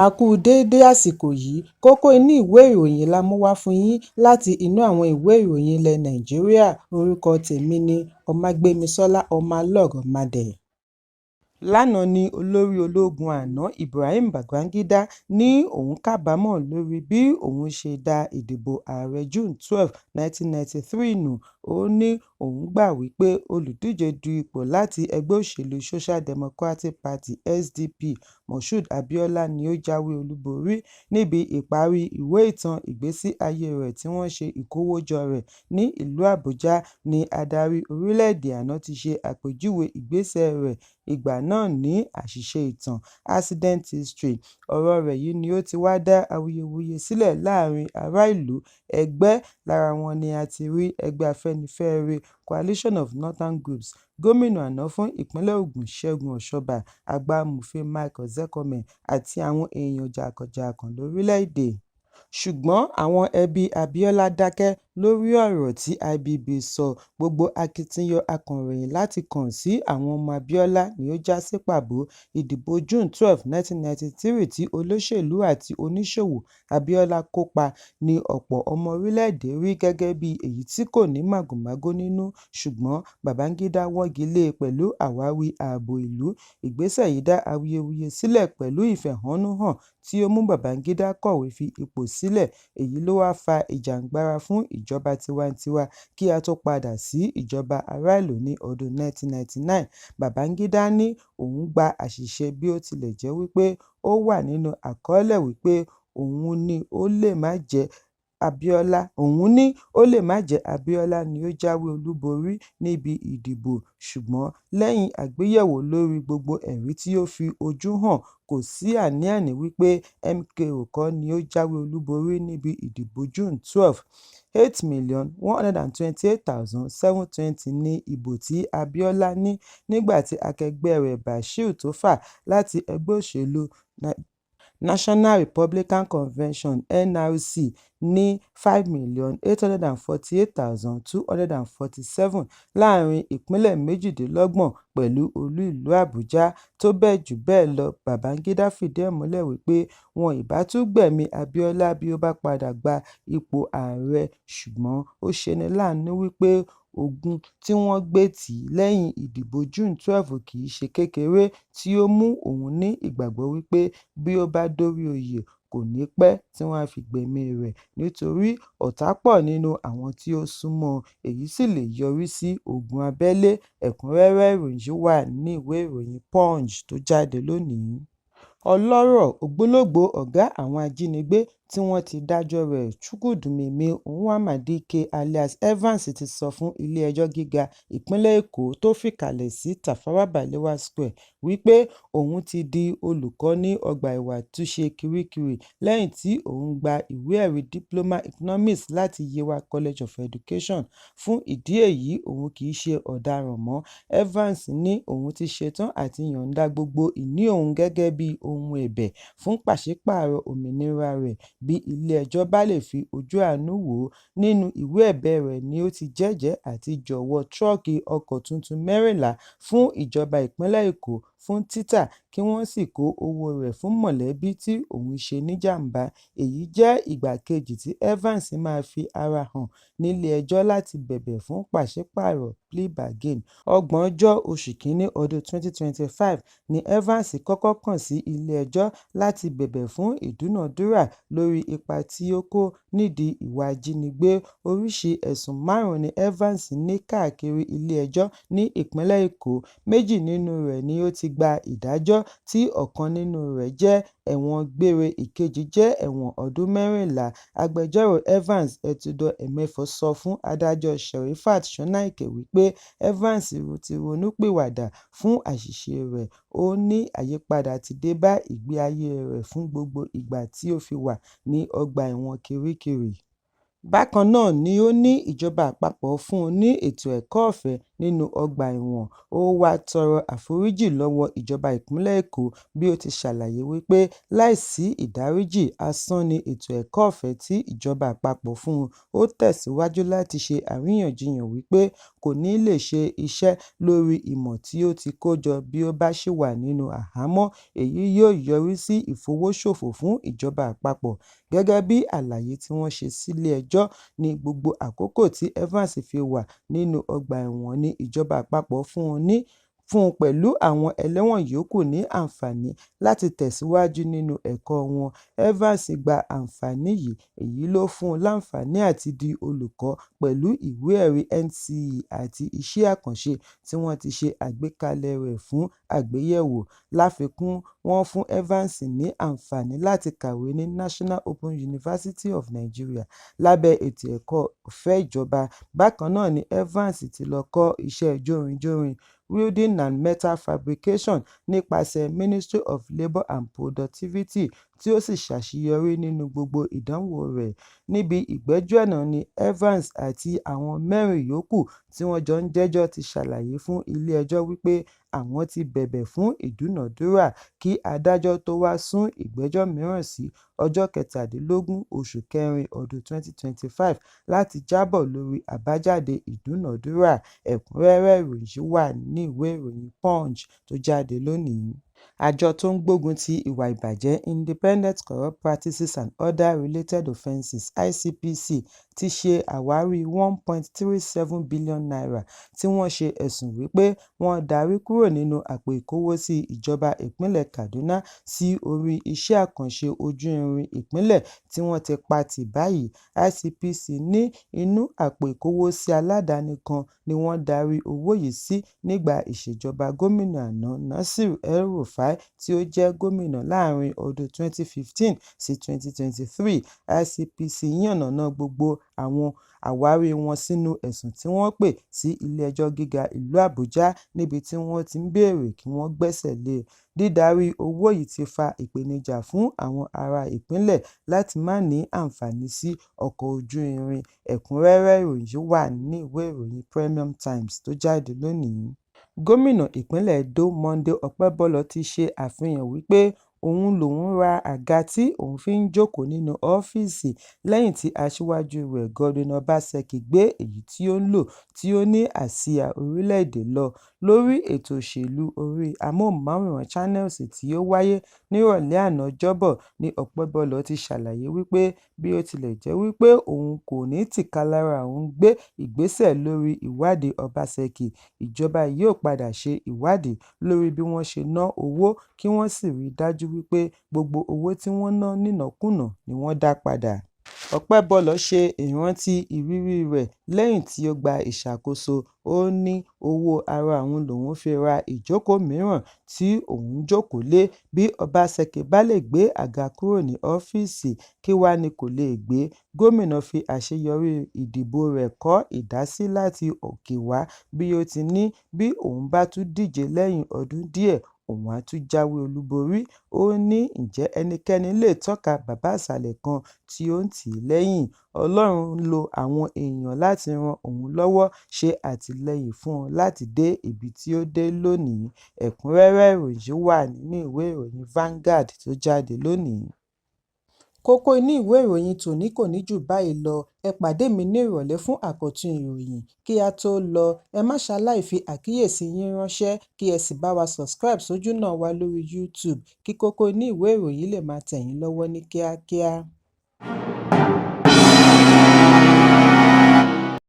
A kú déédé àsìkò yìí, kókó inú ìwé ìròyìn la mú wá fún yín láti inú àwọn ìwé ìròyìn ilẹ̀ Nàìjíríà. Orúkọ tèmi ni Ọmágbémisọ́lá Ọmọlọ́rọ̀mádẹ. Lánàá ni olórí ológun àná Ibrahim Babangida ní òun kábàámọ̀ lórí bí òun ṣe da ìdìbò ààrẹ June 12, 1993 nù. Ó ní òun gbà wípé olùdíje du ipò láti ẹgbẹ́ òṣèlú Social Democratic Party (SDP) Moshood Abiola ni ó jáwé olúborí níbi ìparí ìwé ìtàn ìgbésí ayé rẹ̀ tí wọ́n ṣe ìkówójọ rẹ̀ ní ìlú Àbújá. Ní adarí orílẹ̀-èdè àná ti ṣe àpèjúwe ìgbésẹ̀ rẹ̀ ìgbà náà ní àṣìṣe ìtàn "accident history". Ọ̀rọ̀ rẹ̀ yìí ni ó ti wá dá awuyewuye sílẹ̀ láàrin ará ìlú. Ẹgbẹ́ lára wọn ni a ti rí ẹgbẹ́ Afẹ́nifẹ́re (Coalition of Northern Groups), gómìnà àná fún ìpínlẹ̀ Ògùn Ṣẹ́gun Ọ̀ṣọ́bà, àgbà amòfin Mike Ozekhome àti àwọn èèyàn jàǹkàn-jàǹkàn lórílẹ̀-èdè. Ṣùgbọ́n àwọn ẹbí Abiola dákẹ́ lórí ọ̀rọ̀ tí IBB sọ. Gbogbo akitiyan akọ̀ròyìn láti kàn sí àwọn ọmọ Abiola ni ó já sí pàbó. Ìdìbò June 12, 1993 tí olóṣèlú àti oníṣòwò Abiola kópa ní ọ̀pọ̀ ọmọ orílẹ̀-èdè rí gẹ́gẹ́ bí èyí tí kò ní màgòmágó nínú, ṣùgbọ́n Babangida wọ́gi lé e pẹ̀lú àwáwí ààbò ìlú. Ìgbésẹ̀ yìí dá awuyewuye sílẹ̀ pẹ̀lú ìfẹ̀hónúhàn tí ó mú Babangida kọ̀wé fi ipò sílẹ̀. Èyí ló wá fa ìjàǹgbara fún ìjọba tiwantiwa kí a tó padà sí ìjọba ará ìlú ní ọdún 1999. Babangida ní òun gba àṣìṣe bí ó tilẹ̀ jẹ́ wípé ó wà nínú àkọọ́lẹ̀ wípé òun ní ó lè má jẹ́ Abiola ni ó jáwé olúborí níbi ìdìbò, ṣùgbọ́n lẹ́yìn àgbéyẹ̀wò lórí gbogbo ẹ̀rí tí ó fi ojú hàn, kò sí àní-àní wípé MKO kọ́ ni ó jáwé olúborí níbi ìdìbò June 12. 8,128,720 ní ìbò tí Abiola ní, nígbà tí akẹgbẹ́ rẹ̀ Bashir Tofa láti ẹgbẹ́ òṣèlú National Republican Convention (NRC) ní 5,848,247 láàrin ìpínlẹ̀ méjìdínlọ́gbọ̀n pẹ̀lú olú ìlú Àbújá. Tó bẹ́ẹ̀ jù bẹ́ẹ̀ lọ, Babangida fìdí ẹ̀ múlẹ̀ wípé wọn ìbá tún gbẹ̀mí Abiola bí ó bá padà gba ipò ààrẹ, ṣùgbọ́n ó ṣeni láàánú wípé ogun tí wọ́n gbé tì í lẹ́yìn ìdìbò June 12 kì í ṣe kékeré, tí ó mú òun ní ìgbàgbọ́ wípé bí ó bá dórí oyè kò ní pẹ́ tí wọ́n á fi gbẹ̀mí rẹ̀, nítorí ọ̀tá pọ̀ nínú àwọn tí ó súnmọ́ ọn. Èyí sì lè yọrí sí ogun abẹ́lé. Ẹ̀kúnrẹ́rẹ́ ìròyìn yìí wà ní ìwé ìròyìn Punch tó jáde lónìí. Ọlọ́rọ̀ ògbólógbòó ọ̀gá àwọn ajínigbé tí wọ́n ti dájọ́ rẹ̀ Chukwudumemi Nwamadike alias Evans ti sọ fún ilé-ẹjọ́ gíga ìpínlẹ̀ Èkó tó fìkàlẹ̀ sí Tafawa Balewa Square wípé òun ti di olùkọ́ ní ọgbà ìwàtúnṣe Kirikiri lẹ́yìn tí òun gba ìwé-ẹ̀rí Diploma Economics láti Yewa College of Education. Fún ìdí èyí, òun kì í ṣe ọ̀daràn mọ́. Evans ní òun ti ṣetán àti yọ̀ǹda gbogbo ìní òun gẹ́gẹ́ bí ohun ẹ̀bẹ̀ fún pàṣípààrọ̀ òmìnira rẹ̀ bí ilé-ẹjọ́ bá lè fi ojú àánú wò ó. Nínú ìwé ẹ̀bẹ̀ rẹ̀ ni ó ti jẹ́jẹ̀ẹ́ àti jọ̀wọ́ tírọ́ọ̀kì ọkọ̀ tuntun 14 fún ìjọba ìpínlẹ̀ Èkó fún títà kí wọ́n sì kó owó rẹ̀ fún mọ̀lẹ́bí tí òun ṣe níjàmbá. Èyí jẹ́ ìgbà kejì tí Evans máa fi ara hàn nílé-ẹjọ́ láti bẹ̀bẹ̀ fún pàṣípààrọ̀ plea bargain. Ọgbọ̀njọ́ oṣù kínní ọdún 2025 ni Evans kọ́kọ́ kàn sí ilé-ẹjọ́ láti bẹ̀bẹ̀ fún ìdúnàádúrà lórí ipa tí ó kó nídìí ìwà ìjínigbé. Oríṣìí ẹ̀sùn 5 ni Evans ní káàkiri ilé-ẹjọ́ ní ìpínlẹ̀ Èkó. 2 nínú rẹ̀ ni ó ti gba ìdájọ́, tí ọ̀kan nínú rẹ̀ jẹ́ ẹ̀wọ̀n gbére, ìkejì jẹ́ ẹ̀wọ̀n ọdún 14. Agbẹjọ́rò Evans, Ẹ̀túndọ̀ Ẹ̀mẹ́fọ́ sọ fún adájọ́ Sherifat Shonaike wípé Evans ti ronúpìwàdà fún àṣìṣe rẹ̀. Ó ní àyípadà ti dé bá ìgbé ayé rẹ̀ fún gbogbo ìgbà tí ó fi wà ní ọgbà ẹ̀wọ̀n Kirikiri. Bákan náà ni ó ní ìjọba àpapọ̀ fún un ní ètò ẹ̀kọ́ ọ̀fẹ́ nínú ọgbà ẹ̀wọ̀n. Ó wá tọrọ àforíjì lọ́wọ́ ìjọba ìpínlẹ̀ Èkó bí ó ti ṣàlàyé wípé láìsí ìdáríjì asán ni ètò ẹ̀kọ́ ọ̀fẹ́ tí ìjọba àpapọ̀ fún un. Ó tẹ̀síwájú láti ṣe àríyànjiyàn wípé kò ní lè ṣe iṣẹ́ lórí ìmọ̀ tí ó ti kó jọ bí ó bá ṣì wà nínú àhámọ́. Èyí yóò yọrí sí ìfowóṣòfò fún ìjọba àpapọ̀. Gẹ́gẹ́ bí àlàyé tí wọ́n ṣe sílé ẹjọ́, ní gbogbo àkókò tí Evans fi wà nínú ọgbà ẹ̀wọ̀n ni ìjọba àpapọ̀ fún un pẹ̀lú àwọn ẹlẹ́wọ̀n yòókù ní àǹfààní láti tẹ̀síwájú nínú ẹ̀kọ́ wọn. Evans gba àǹfààní yìí, èyí ló fún un láǹfààní àti di olùkọ́ pẹ̀lú ìwé-ẹ̀rí NCE àti iṣẹ́ àkànṣe tí wọ́n ti ṣe àgbékalẹ̀ rẹ̀ fún àgbéyẹ̀wò. Láfikún, wọ́n fún Evans ní àǹfààní láti kàwé ní National Open University of Nigeria lábẹ́ ètò ẹ̀kọ́ ọ̀fẹ́ ìjọba. Bákan náà ni Evans ti lọ kọ́ iṣẹ́ jórinjórin welding and metal fabrication nípasẹ̀ Ministry of Labour and Productivity tí ó sì ṣàṣeyọrí nínú gbogbo ìdánwò rẹ̀. Níbi ìgbẹ́jọ́ náà ni Evans àti àwọn 4 yòókù tí wọ́n jọ ń jẹ́jọ́ ti ṣàlàyé fún ilé-ẹjọ́ wípé àwọn ti bẹ̀bẹ̀ fún ìdúnàádúrà kí adájọ́ tó wá sún ìgbẹ́jọ́ mìíràn sí ọjọ́ 17 oṣù kẹrin ọdún 2025 láti jábọ̀ lórí àbájáde ìdúnàádúrà. Ẹ̀kúnrẹ́rẹ́ ìròyìn wà ní ìwé ìròyìn Punch tó jáde lónìí. Àjọ tó ń gbógun ti ìwà ìbàjẹ́ Independent Corrupt Practices and Other Related Offences ICPC ti ṣe àwárí n1.37 billion tí wọ́n ṣe ẹ̀sùn wípé wọ́n darí kúrò nínú àpò ìkówósí ìjọba ìpínlẹ̀ Kaduna sí orí iṣẹ́ àkànṣe ojú irin ìpínlẹ̀ tí wọ́n ti pa tì báyìí. ICPC ní inú àpò ìkówósí aládàáni kan ni wọ́n darí owó yìí sí nígbà ìṣèjọba gómìnà àná Nasir El-Rufai tí ó jẹ́ gómìnà láàrin ọdún 2015 sí 2023. ICPC yànnàná gbogbo àwọn àwárí wọn sínú ẹ̀sùn tí wọ́n pè sí Ilé-ẹjọ́ Gíga ìlú Àbújá níbi tí wọ́n ti ń béèrè kí wọ́n gbẹ́sẹ̀ lé e. Dídarí owó yìí ti fa ìpèníjà fún àwọn ará ìpínlẹ̀ láti má ní àǹfààní sí ọkọ̀ ojú irin. Ẹ̀kúnrẹ́rẹ́ ìròyìn wà ní ìwé ìròyìn Premium Times tó jáde lónìí. Gómìnà ìpínlẹ̀ Edo Monday Ọpẹ́bọlọ ti ṣe àfihàn wípé òun lòun ra àga tí òun fi ń jókòó nínú ọ́fíìsì lẹ́yìn tí aṣíwájú rẹ̀ Godwin Obaseki gbé èyí tí ó ń lò tí ó ní àsíá orílẹ̀-èdè lọ. Lórí ètò òṣèlú orí amóhùnmáwòrán Channels tí ó wáyé nírọ̀lẹ́ àná Ọjọ́bọ̀ ni Ọpẹ́bọlọ ti ṣàlàyé wípé bí ó tilẹ̀ jẹ́ wípé òun kò ní tìkálára òun gbé ìgbésẹ̀ lórí ìwádìí Obaseki, ìjọba yóò padà ṣe ìwádìí lórí bí wọ́n ṣe ná owó kí wọ́n sì rí dájú wípé gbogbo owó tí wọ́n ná nínàkúnàá ni wọ́n dá padà. Ọpẹ́bọlọ ṣe ìrántí ìrírí rẹ̀ lẹ́yìn tí ó gba ìṣàkóso. Ó ní owó ara òun lòun fi ra ìjókòó mìíràn tí òun jókòó lé. Bí Obaseki bá lè gbé àga kúrò ní ọ́fíìsì, kí wá ni kò lè gbé? Gómìnà fi àṣeyọrí ìdìbò rẹ̀ kọ́ ìdásí láti òkè wá bí ó ti ní bí òun bá tún díje lẹ́yìn ọdún díẹ̀ òun á tún jáwé olúborí. Ó ní ǹjẹ́ ẹnikẹ́ni lè tọ́ka bàbá ìsàlẹ̀ kan tí ó ń tì í lẹ́yìn? Ọlọ́run ń lo àwọn èèyàn láti ran òun lọ́wọ́ ṣe àtìlẹ́yìn fún un láti dé ibi tí ó dé lónìí. Ẹ̀kúnrẹ́rẹ́ ìròyìn wà nínú ìwé ìròyìn Vanguard tó jáde lónìí. Kókó inú ìwé ìròyìn tòní kò ní jù báyìí lọ. Ẹ pàdé mi ní ìrọ̀lẹ́ fún àkọ́tún ìròyìn. Kí a tó lọ, ẹ má ṣaláì fi àkíyèsí yín ránṣẹ́ kí ẹ sì bá wa subscribe sójú náà wa lórí YouTube kí kókó inú ìwé ìròyìn lè máa tẹ̀ yín lọ́wọ́ ní kíákíá.